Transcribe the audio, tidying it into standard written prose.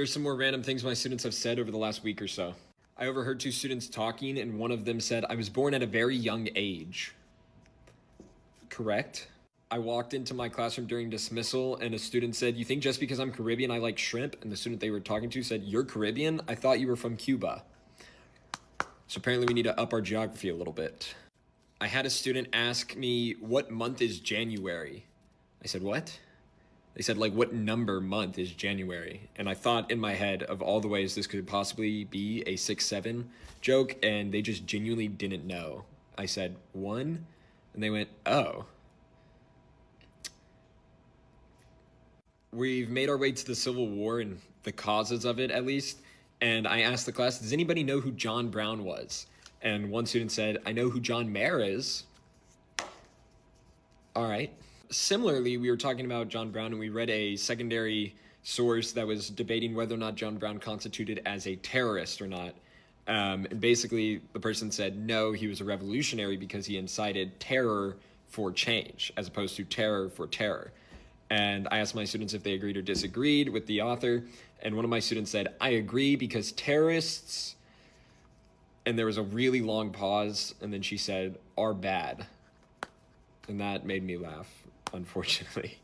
Here's some more random things my students have said over the last week or so. I overheard two students talking, and one of them said, "I was born at a very young age." Correct. I walked into my classroom during dismissal, and a student said, "You think just because I'm Caribbean I like shrimp?" And the student they were talking to said, "You're Caribbean? I thought you were from Cuba." So apparently we need to up our geography a little bit. I had a student ask me, "What month is January?" I said, "What?" They said, like, "What number month is January?" And I thought in my head of all the ways this could possibly be a 6-7 joke, and they just genuinely didn't know. I said, "1," and they went, "Oh." We've made our way to the Civil War and the causes of it, at least. And I asked the class, "Does anybody know who John Brown was?" And one student said, "I know who John Mayer is." All right. Similarly, we were talking about John Brown, and we read a secondary source that was debating whether or not John Brown constituted as a terrorist or not. And basically, the person said no, he was a revolutionary because he incited terror for change, as opposed to terror for terror. And I asked my students if they agreed or disagreed with the author, and one of my students said, "I agree because terrorists," and there was a really long pause, and then she said, "are bad." And that made me laugh, unfortunately.